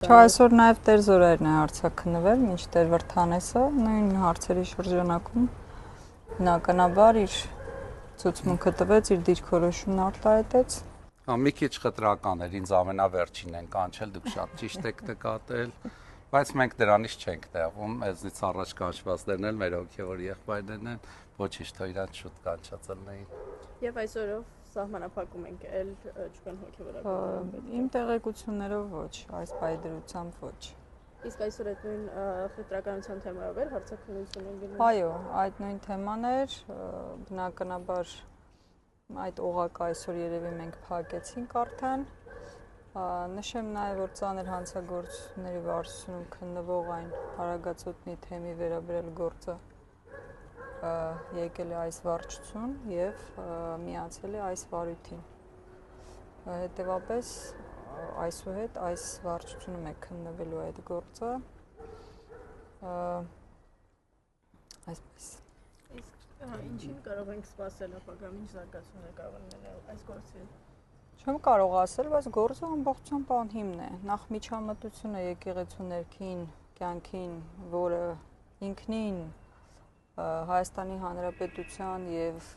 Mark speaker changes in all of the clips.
Speaker 1: Չէ, այսօր նաև Տեր Զորայրն է հարցաքննվել, մինչդեռ Վրթանեսը նույն հարցերի շրջանակում բնականաբար իր ցուցմունքը տվեց, իր դիրքորոշումն արտահայտեց։
Speaker 2: Մի քիչ խտրական էր, ինձ ամենավերջին են կանչել, դուք շատ ճիշտ եք նկատել, բայց մենք դրանից չենք տեղում, մեզնից առաջ կանչվածներն էլ մեր հոգևոր եղբայրներն են, ոչինչ, թող իրանց շուտ կանչածելնեին։
Speaker 3: Եվ այսօրով սահմանափակում ենք էլ չկան հոգևորական։
Speaker 1: Իմ տեղեկություններով ոչ, այս պայդրությամբ ոչ։
Speaker 3: Իսկ այսօր այդ նույն խտրականության թեմայով էր հարցաքննություն են գնում։
Speaker 1: Այո, այդ նույն թեման էր, բնականաբար այդ օղակը այսօր երևի մենք փակեցինք արդեն։ Նշեմ նաև, որ ծանր հանցագործությունների վարչությունում քննվող այն Արագածոտնի թեմի վերաբերել գործը եկել է այս վարչություն եւ միացել է այս վարույթին։ Հետևաբար այսուհետ այս վարչությունում է քննվելու այդ գործը։ Այսպես։
Speaker 3: Իսկ ինչին կարող ենք սպասել ապագայում, ինչ զարգացումներ կարող են լինել այս գործի։
Speaker 1: Չեմ կարող ասել, բայց գործը ամբողջությամբ անհիմն է։ Նախ միջամտությունը եկեղեցու ներքին կյանքին, որը ինքնին Հայաստանի Հանրապետության եւ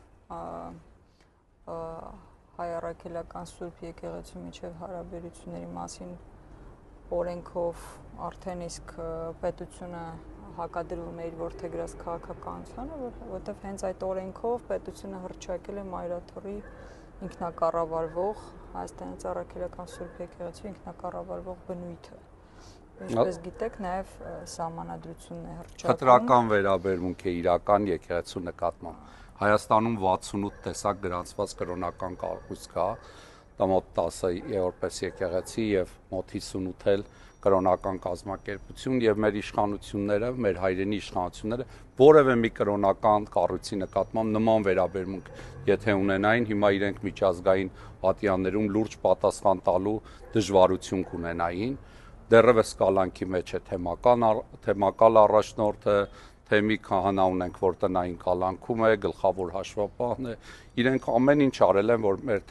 Speaker 1: Հայ առաքելական Սուրբ եկեղեցու միջև հարաբերությունների մասին օրենքով արդեն իսկ պետությունը հակադրվում է իր որդեգրած քաղաքականությանը, որովհետև հենց այդ օրենքով պետությունը հռչակել է Մայրաթորի ինքնակառավարվող Հայաստանի առաքելական Սուրբ եկեղեցու ինքնակառավարվող բնույթը։ Ինչպես գիտեք, նաև սահմանադրությունն է հռչակում։
Speaker 2: Խտրական վերաբերմունք է իրական եկեղեցու նկատմամբ։ Հայաստանում 68 տեսակ գրանցված կրոնական կառույց կա, դա մոտ 10 պես եկեղեցի եւ մոտ 58 էլ կրոնական կազմակերպություն եւ մեր իշխանությունները, մեր հայրենի իշխանությունները որևէ մի կրոնական կառույցի նկատմամբ նման վերաբերմունք եթե ունենային, հիմա իրենք միջազգային պատյաններում լուրջ պատասխան տալու դժվարություն կունենային։ Դեռևս կալանքի մեջ է թեմակալ առաջնորդը, թեմի քահանա ունենք, որ տնային կալանքում է, գլխավոր հաշվապահն է։ Իրենք ամեն ինչ արել են, որ մեր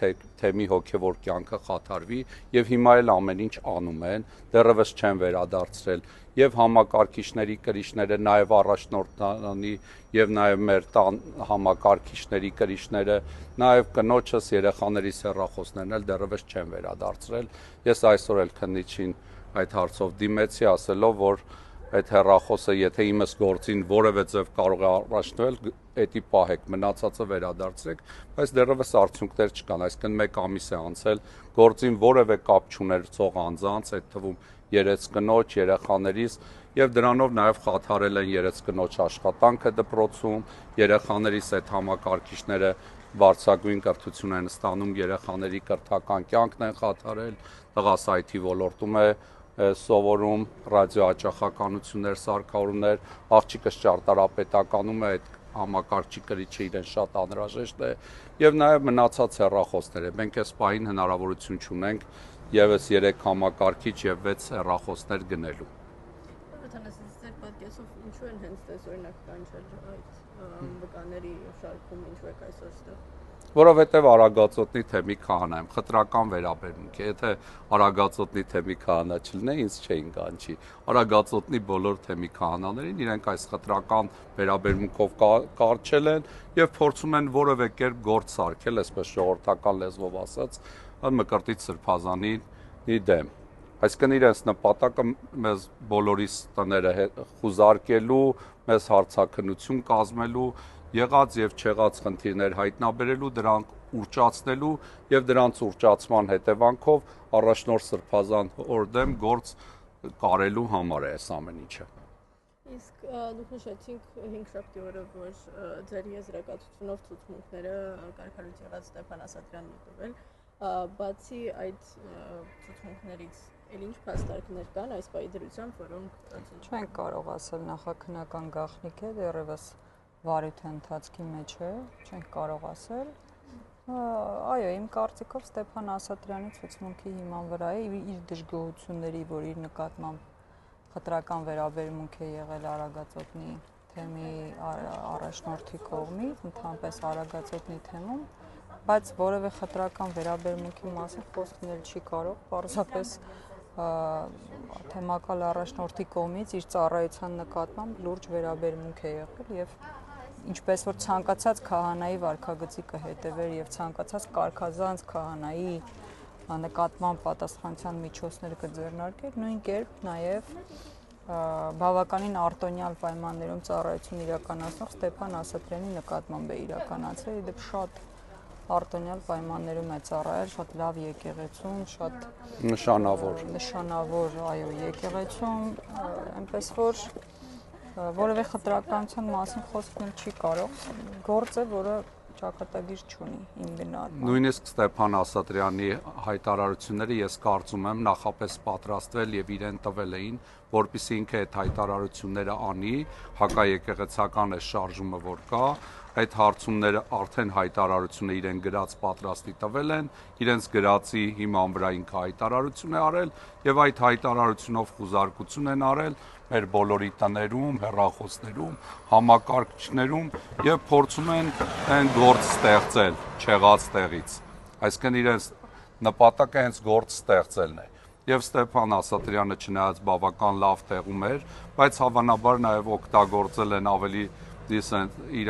Speaker 2: թեմի հոգևոր կյանքը խաթարվի եւ հիմա էլ ամեն ինչ անում են, դեռևս չեն վերադարձրել եւ համակարգիչների կրիչները, նաեւ առաջնորդանի եւ նաեւ մեր տան համակարգիչների կրիչները, նաեւ կնոջս երեխաների հեռախոսներն էլ դեռևս չեն վերադարձրել։ Ես այսօր էլ քննիչին այդ հարցով դիմեցի, ասելով, որ այդ հեռախոսը, եթե իմս գործին որևէ ձև կարող է առաջնվել, էդի պահեք, մնացածը վերադարձրեք, բայց դեռևս արդյունքներ չկան, այսինքն 1 ամիս է անցել, գործին որևէ կապ չունեցող անձանց, այդ թվում երեծկնոջ, երեխաներիս եւ դրանով նաեւ խաթարել են երեծկնոջ աշխատանքը դպրոցում, երեխաներիս այդ համակարգիչները բարձրագույն կրթություն են ստանում, երեխաների կրթական կյանքն են խաթարել, տղաս IT ոլորտում է սովորում, ռադիոհաճախականություններ, սարքավորումներ, աղջիկս ճարտարապետականում է, այդ համակարգչի կրիչը իրեն շատ անհրաժեշտ է եւ նաեւ մնացած հեռախոսները։ Մենք այս պահին հնարավորություն չունենք եւս 3 համակարգիչ եւ 6 հեռախոսներ գնելու։
Speaker 3: Ձեր պատկերով ինչու են հենց դες օրինակ կանչել այդ վկաների շարքում, ինչու եք այսօր ստեղ։
Speaker 2: Որովհետև Արագածոտնի թեմի քահանա եմ, խտրական վերաբերմունք է, եթե Արագածոտնի թեմի քահանա չլինե, ինձ չէին կանչի։ Արագածոտնի բոլոր թեմի քահանաներին իրենք այս խտրական վերաբերմունքով կարճել են եւ փորձում են որևէ կերպ գործ սարքել, այսպես ժողովրդական լեզվով ասած, Մկրտիչ Սրբազանի դեմ։ Այսինքն իրենց նպատակը մեզ բոլորիս տները խուզարկելու, մեզ հարցաքննություն կազմելու, եղած եւ չեղած խնդիրներ հայտնաբերելու, դրանք ուրճացնելու եւ դրանց ուրճացման հետևանքով առաջնորդ Սրբազան օրդեմ գործ կարելու համար է այս ամեն ինչը։
Speaker 3: Իսկ դուք նշեցիք 5 շաբթի օրը, որ ձեր եզրակացությունով ցուցմունքները կարգառույց եղած Ստեփան Ասատրյանն է տվել, բացի այդ ցուցմունքներից էլ ինչ փաստարկներ կան այս պայդրությամբ, որոնք
Speaker 1: չեն կարող ասել նախաքննական գաղտնիք է, դեռևս վարույթի ընթացքի մեջ է, չենք կարող ասել։ Այո, իմ կարծիքով Ստեփան Ասատրյանի ցուցմունքի հիման վրա է իր դժգոհությունների, որ իր նկատմամբ խտրական վերաբերմունք է եղել Արագածոտնի թեմի առաջնորդի կողմից, ընդհանրապես Արագածոտնի թեմում, բայց որևէ խտրական վերաբերմունքի մասին խոսքնել չի կարող, պարզապես թեմակալ առաջնորդի կողմից իր ծառայության նկատմամբ լուրջ վերաբերմունք է եղել եւ ինչպես որ ցանկացած քահանայի վարքագծի կհետևեր եւ ցանկացած կարգազանց քահանայի նկատմամբ պատասխանատվության միջոցներ կձեռնարկեր, նույն կերպ նաեւ բավականին արտոնյալ պայմաններում ծառայություն իրականացնող Ստեփան Ասատրյանի նկատմամբ է իրականացել, իդեպ շատ արտոնյալ պայմաններում է ծառայել, շատ լավ եկեղեցում, շատ նշանավոր, այո, եկեղեցում, այնպես որ որևէ խտրականության մասին խոսքն չի կարող, գործ է, որը ճակատագիր չունի իմ գնահատմամբ։
Speaker 2: Նույնիսկ Ստեփան Ասատրյանի հայտարարությունները ես կարծում եմ նախապես պատրաստվել եւ իրեն տվել էին, որպեսզի ինքը այդ հայտարարությունները անի, հակաեկեղեցական է շարժումը որ կա, այդ հարցումները արդեն հայտարարությունը իրեն գրած պատրաստի տվել են, իրենց գրածի հիման վրա ինքը հայտարարություն է արել եւ այդ հայտարարությունով խուզարկություն են արել մեր բոլորի տներում, հեռախոսներում, համակարգիչներում եւ փորձում են այն գործ ստեղծել չեղած տեղից։ Այսինքն իրենց նպատակը հենց գործ ստեղծելն է։ Եվ Ստեփան Ասատրյանը չնայած բավական լավ տեղում էր, բայց հավանաբար նաեւ օգտագործել են ավելի իր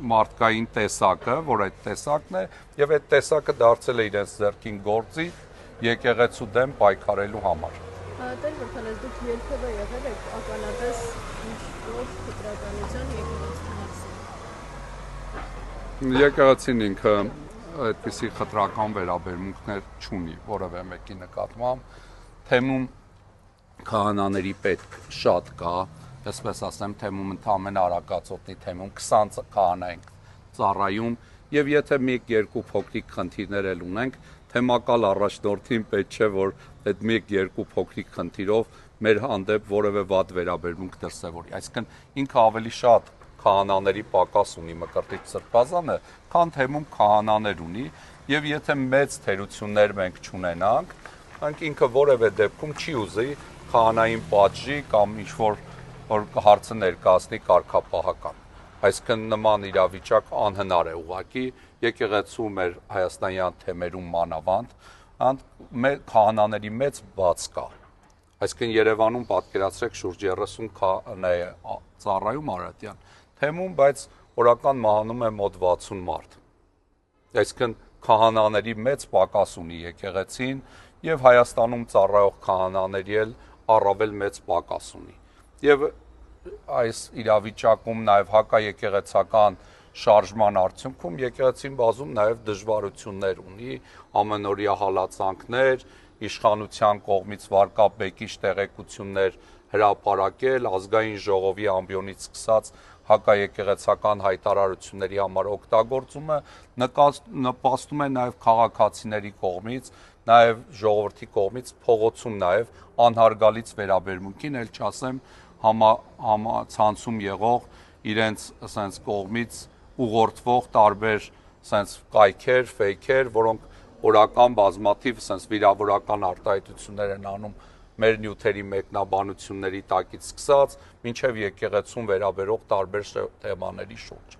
Speaker 2: մարդկային տեսակը, որ այդ տեսակն է, եւ այդ տեսակը դարձել է իրենց ձեռքին գործի եկեղեցու դեմ պայքարելու համար։
Speaker 3: Տեր Վարդանես, դուք երբևէ եղել եք ականատես ինչ-որ խտրականության եկեղեցու մասին։
Speaker 2: Եկեղեցին ինքը այդպիսի խտրական վերաբերմունքներ չունի որևէ մեկի նկատմամբ, թեմում քահանաների պետք շատ կա, այսպես ասեմ, թեմում ընդամենը արագածոտնի թեմում 20 քահանա ենք ծառայում եւ եթե մեկ-երկու փոքրիկ խնդիրներ էլ ունենք, թեմակալ առաջնորդին պետք չէ որ այդ մեկ-երկու փոքրիկ խնդիրով մեր հանդեպ որևէ վատ վերաբերմունք դրսևորի։ Այսինքն ինքը ավելի շատ քահանաների պակաս ունի Մկրտիչ Սրբազանը, քան թեմում քահանաներ ունի եւ եթե մեծ թերություններ մենք չունենանք, անք ինքը որևէ դեպքում չի ուզի քահանային պատժի կամ ինչ-որ հարցը ներկայացնի կարգապահական։ Այսինքն նման իրավիճակ անհնար է ուղղակի եկեղեցու մեր հայաստանյան թեմերում մանավանդ քահանաների մեծ բաց կա։ Այսինքն Երևանում պատկերացրեք շուրջ 30 քահանա է ծառայում Արարատյան թեմում, բայց օրական մահանում է մոտ 60 մարդ։ Այսինքն քահանաների մեծ պակաս ունի եկեղեցին եւ Հայաստանում ծառայող քահանաների էլ առավել մեծ պակաս ունի։ Եվ այս իրավիճակում նաեւ հակաեկեղեցական շարժման արդյունքում եկեղեցին բազում նաեւ դժվարություններ ունի, ամենօրյա հալածանքներ, իշխանության կողմից վարկաբեկիչ տեղեկություններ հրապարակել, ազգային ժողովի ամբիոնից սկսած հակաեկեղեցական հայտարարությունների համար օգտագործումը նպաստում է նաեւ քաղաքացիների կողմից, նաեւ ժողովրդի կողմից փողոցում նաեւ անհարգալից վերաբերմունքին, ել չասեմ համացանցում եղող իրենց ասենց կողմից ուղղորդվող տարբեր ասենց կայքեր, ֆեյքեր, որոնք օրական բազմաթիվ ասենց վիրավորական արտահայտություններ են անում մեր նյութերի մեկնաբանությունների տակից սկսած, մինչև եկեղեցուն վերաբերող տարբեր թեմաների շուրջ։